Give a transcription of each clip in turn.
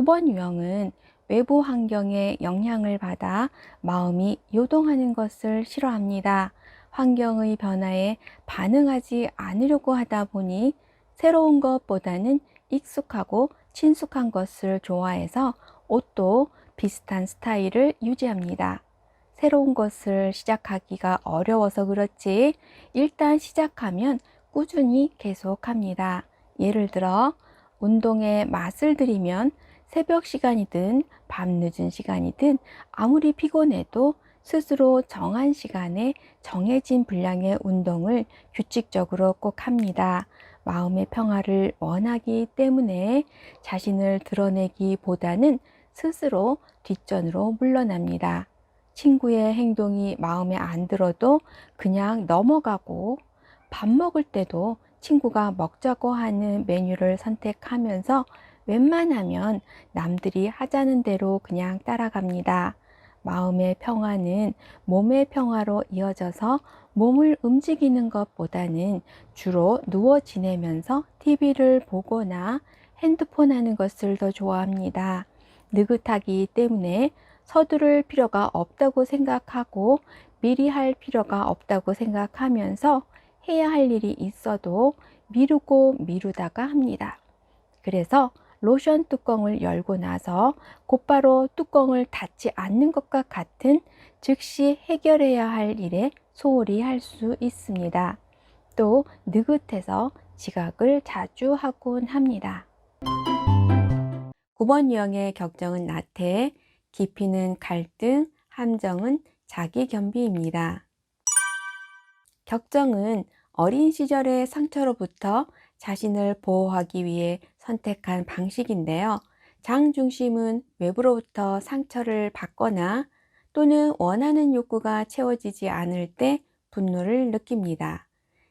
9번 유형은 외부 환경의 영향을 받아 마음이 요동하는 것을 싫어합니다. 환경의 변화에 반응하지 않으려고 하다 보니 새로운 것보다는 익숙하고 친숙한 것을 좋아해서 옷도 비슷한 스타일을 유지합니다. 새로운 것을 시작하기가 어려워서 그렇지 일단 시작하면 꾸준히 계속합니다. 예를 들어 운동에 맛을 들이면 새벽 시간이든 밤늦은 시간이든 아무리 피곤해도 스스로 정한 시간에 정해진 분량의 운동을 규칙적으로 꼭 합니다. 마음의 평화를 원하기 때문에 자신을 드러내기보다는 스스로 뒷전으로 물러납니다. 친구의 행동이 마음에 안 들어도 그냥 넘어가고, 밥 먹을 때도 친구가 먹자고 하는 메뉴를 선택하면서 웬만하면 남들이 하자는 대로 그냥 따라갑니다. 마음의 평화는 몸의 평화로 이어져서 몸을 움직이는 것보다는 주로 누워 지내면서 TV를 보거나 핸드폰 하는 것을 더 좋아합니다. 느긋하기 때문에 서두를 필요가 없다고 생각하고 미리 할 필요가 없다고 생각하면서 해야 할 일이 있어도 미루고 미루다가 합니다. 그래서 로션 뚜껑을 열고 나서 곧바로 뚜껑을 닫지 않는 것과 같은 즉시 해결해야 할 일에 소홀히 할 수 있습니다. 또 느긋해서 지각을 자주 하곤 합니다. 9번 유형의 격정은 나태, 깊이는 갈등, 함정은 자기 겸비입니다. 격정은 어린 시절의 상처로부터 자신을 보호하기 위해 선택한 방식인데요. 장중심은 외부로부터 상처를 받거나 또는 원하는 욕구가 채워지지 않을 때 분노를 느낍니다.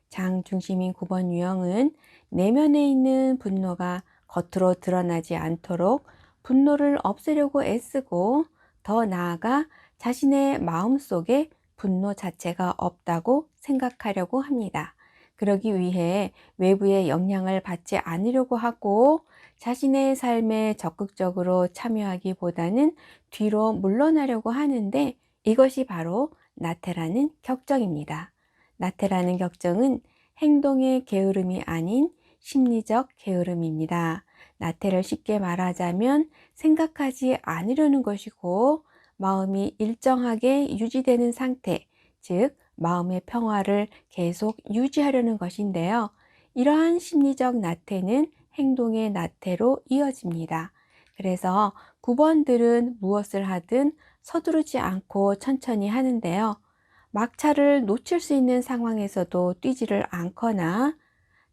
장중심인 9번 유형은 내면에 있는 분노가 겉으로 드러나지 않도록 분노를 없애려고 애쓰고, 더 나아가 자신의 마음속에 분노 자체가 없다고 생각하려고 합니다. 그러기 위해 외부의 영향을 받지 않으려고 하고 자신의 삶에 적극적으로 참여하기보다는 뒤로 물러나려고 하는데, 이것이 바로 나태라는 격정입니다. 나태라는 격정은 행동의 게으름이 아닌 심리적 게으름입니다. 나태를 쉽게 말하자면 생각하지 않으려는 것이고, 마음이 일정하게 유지되는 상태, 즉 마음의 평화를 계속 유지하려는 것인데요. 이러한 심리적 나태는 행동의 나태로 이어집니다. 그래서 9번들은 무엇을 하든 서두르지 않고 천천히 하는데요. 막차를 놓칠 수 있는 상황에서도 뛰지를 않거나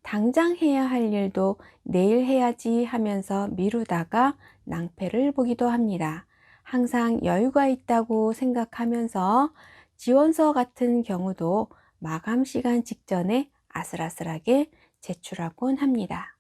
당장 해야 할 일도 내일 해야지 하면서 미루다가 낭패를 보기도 합니다. 항상 여유가 있다고 생각하면서 지원서 같은 경우도 마감 시간 직전에 아슬아슬하게 제출하곤 합니다.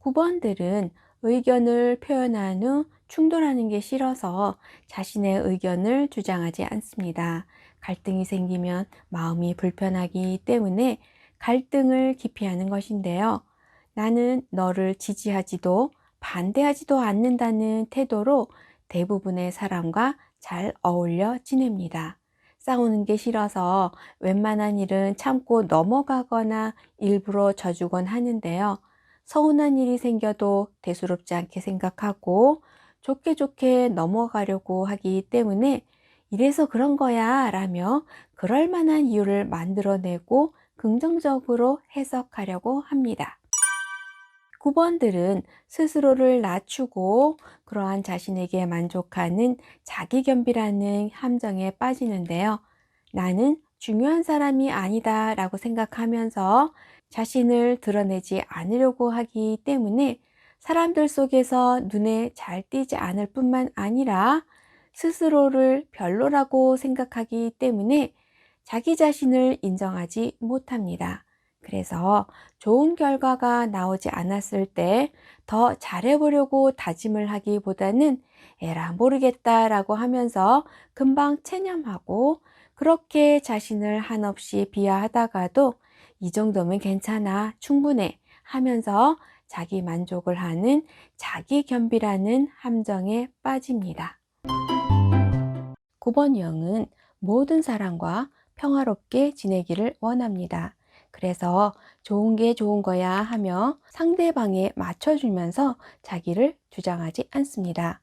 9번들은 의견을 표현한 후 충돌하는 게 싫어서 자신의 의견을 주장하지 않습니다. 갈등이 생기면 마음이 불편하기 때문에 갈등을 기피하는 것인데요. 나는 너를 지지하지도 반대하지도 않는다는 태도로 대부분의 사람과 잘 어울려 지냅니다. 싸우는 게 싫어서 웬만한 일은 참고 넘어가거나 일부러 져주곤 하는데요. 서운한 일이 생겨도 대수롭지 않게 생각하고 좋게 좋게 넘어가려고 하기 때문에 이래서 그런 거야 라며 그럴 만한 이유를 만들어내고 긍정적으로 해석하려고 합니다. 9번들은 스스로를 낮추고 그러한 자신에게 만족하는 자기겸비라는 함정에 빠지는데요. 나는 중요한 사람이 아니다 라고 생각하면서 자신을 드러내지 않으려고 하기 때문에 사람들 속에서 눈에 잘 띄지 않을 뿐만 아니라 스스로를 별로라고 생각하기 때문에 자기 자신을 인정하지 못합니다. 그래서 좋은 결과가 나오지 않았을 때 더 잘해보려고 다짐을 하기보다는 에라 모르겠다 라고 하면서 금방 체념하고, 그렇게 자신을 한없이 비하하다가도 이 정도면 괜찮아, 충분해 하면서 자기 만족을 하는 자기 겸비라는 함정에 빠집니다. 9번 유형은 모든 사람과 평화롭게 지내기를 원합니다. 그래서 좋은 게 좋은 거야 하며 상대방에 맞춰주면서 자기를 주장하지 않습니다.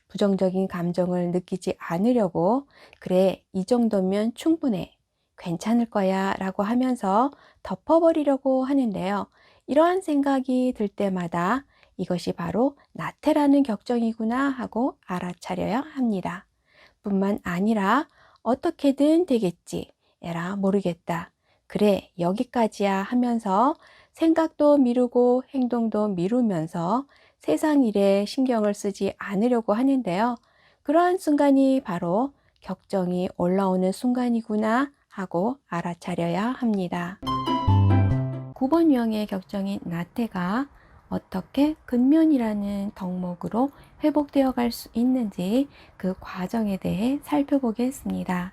부정적인 감정을 느끼지 않으려고 그래, 이 정도면 충분해, 괜찮을 거야 라고 하면서 덮어버리려고 하는데요. 이러한 생각이 들 때마다 이것이 바로 나태라는 격정이구나 하고 알아차려야 합니다. 뿐만 아니라 어떻게든 되겠지, 에라 모르겠다, 그래 여기까지야 하면서 생각도 미루고 행동도 미루면서 세상 일에 신경을 쓰지 않으려고 하는데요. 그러한 순간이 바로 격정이 올라오는 순간이구나 하고 알아차려야 합니다. 9번 유형의 격정인 나태가 어떻게 근면이라는 덕목으로 회복되어 갈 수 있는지 그 과정에 대해 살펴보겠습니다.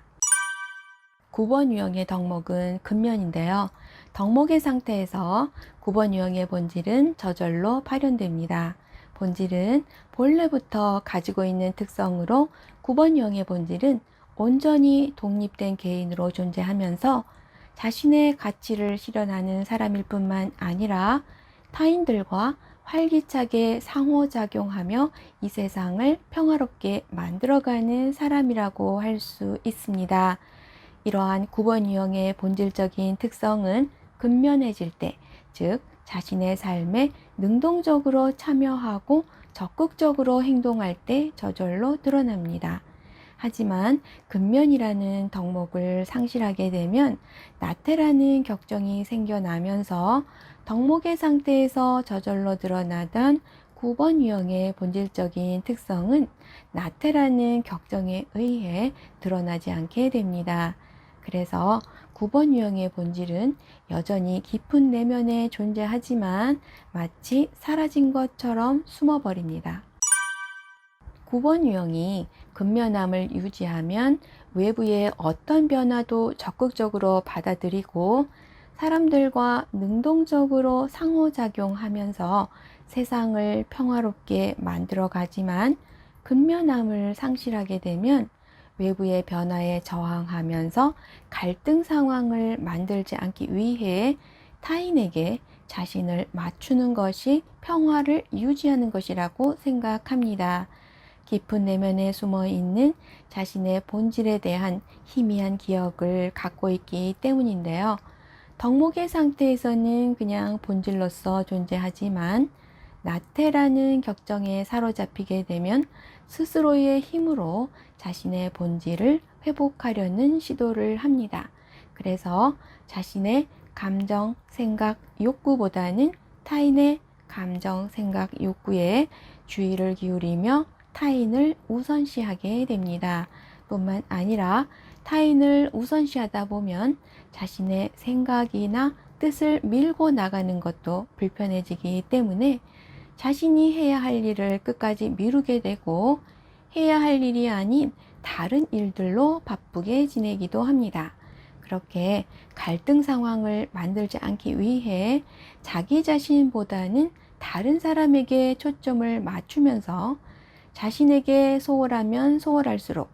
9번 유형의 덕목은 근면인데요. 덕목의 상태에서 9번 유형의 본질은 저절로 발현됩니다. 본질은 본래부터 가지고 있는 특성으로 9번 유형의 본질은 온전히 독립된 개인으로 존재하면서 자신의 가치를 실현하는 사람일 뿐만 아니라 타인들과 활기차게 상호작용하며 이 세상을 평화롭게 만들어가는 사람이라고 할 수 있습니다. 이러한 9번 유형의 본질적인 특성은 근면해질 때, 즉 자신의 삶에 능동적으로 참여하고 적극적으로 행동할 때 저절로 드러납니다. 하지만 근면이라는 덕목을 상실하게 되면 나태라는 격정이 생겨나면서 덕목의 상태에서 저절로 드러나던 9번 유형의 본질적인 특성은 나태라는 격정에 의해 드러나지 않게 됩니다. 그래서 9번 유형의 본질은 여전히 깊은 내면에 존재하지만 마치 사라진 것처럼 숨어버립니다. 9번 유형이 근면함을 유지하면 외부의 어떤 변화도 적극적으로 받아들이고 사람들과 능동적으로 상호작용하면서 세상을 평화롭게 만들어 가지만 근면함을 상실하게 되면 외부의 변화에 저항하면서 갈등 상황을 만들지 않기 위해 타인에게 자신을 맞추는 것이 평화를 유지하는 것이라고 생각합니다. 깊은 내면에 숨어 있는 자신의 본질에 대한 희미한 기억을 갖고 있기 때문인데요. 덕목의 상태에서는 그냥 본질로서 존재하지만 나태라는 격정에 사로잡히게 되면 스스로의 힘으로 자신의 본질을 회복하려는 시도를 합니다. 그래서 자신의 감정, 생각, 욕구보다는 타인의 감정, 생각, 욕구에 주의를 기울이며 타인을 우선시하게 됩니다. 뿐만 아니라 타인을 우선시하다 보면 자신의 생각이나 뜻을 밀고 나가는 것도 불편해지기 때문에 자신이 해야 할 일을 끝까지 미루게 되고 해야 할 일이 아닌 다른 일들로 바쁘게 지내기도 합니다. 그렇게 갈등 상황을 만들지 않기 위해 자기 자신보다는 다른 사람에게 초점을 맞추면서 자신에게 소홀하면 소홀할수록,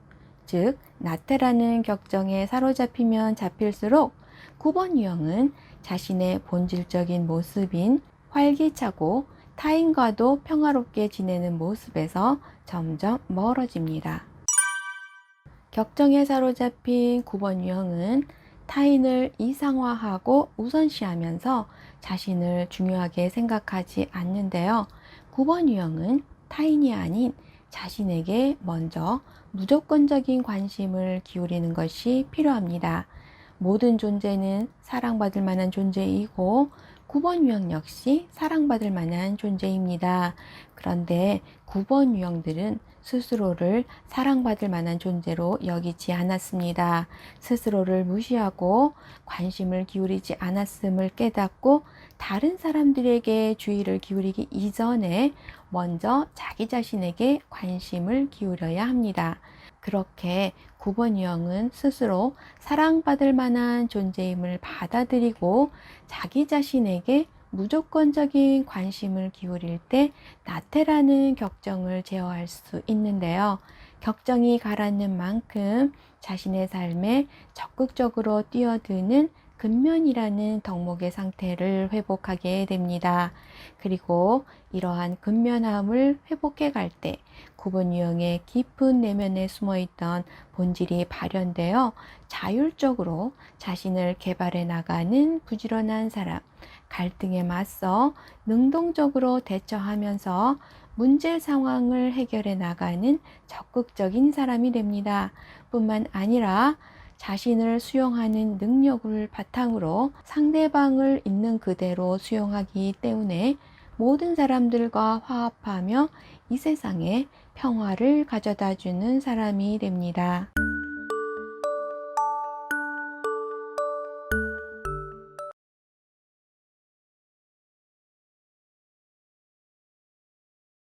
즉 나태라는 격정에 사로잡히면 잡힐수록 9번 유형은 자신의 본질적인 모습인 활기차고 타인과도 평화롭게 지내는 모습에서 점점 멀어집니다. 격정에 사로잡힌 9번 유형은 타인을 이상화하고 우선시하면서 자신을 중요하게 생각하지 않는데요. 9번 유형은 타인이 아닌 자신에게 먼저 무조건적인 관심을 기울이는 것이 필요합니다. 모든 존재는 사랑받을 만한 존재이고 9번 유형 역시 사랑받을 만한 존재입니다. 그런데 9번 유형들은 스스로를 사랑받을 만한 존재로 여기지 않았습니다. 스스로를 무시하고 관심을 기울이지 않았음을 깨닫고 다른 사람들에게 주의를 기울이기 이전에 먼저 자기 자신에게 관심을 기울여야 합니다. 그렇게 9번 유형은 스스로 사랑받을 만한 존재임을 받아들이고 자기 자신에게 무조건적인 관심을 기울일 때 나태라는 격정을 제어할 수 있는데요. 격정이 가라앉는 만큼 자신의 삶에 적극적으로 뛰어드는 근면이라는 덕목의 상태를 회복하게 됩니다. 그리고 이러한 근면함을 회복해 갈 때 구분 유형의 깊은 내면에 숨어 있던 본질이 발현되어 자율적으로 자신을 개발해 나가는 부지런한 사람, 갈등에 맞서 능동적으로 대처하면서 문제 상황을 해결해 나가는 적극적인 사람이 됩니다. 뿐만 아니라 자신을 수용하는 능력을 바탕으로 상대방을 있는 그대로 수용하기 때문에 모든 사람들과 화합하며 이 세상에 평화를 가져다 주는 사람이 됩니다.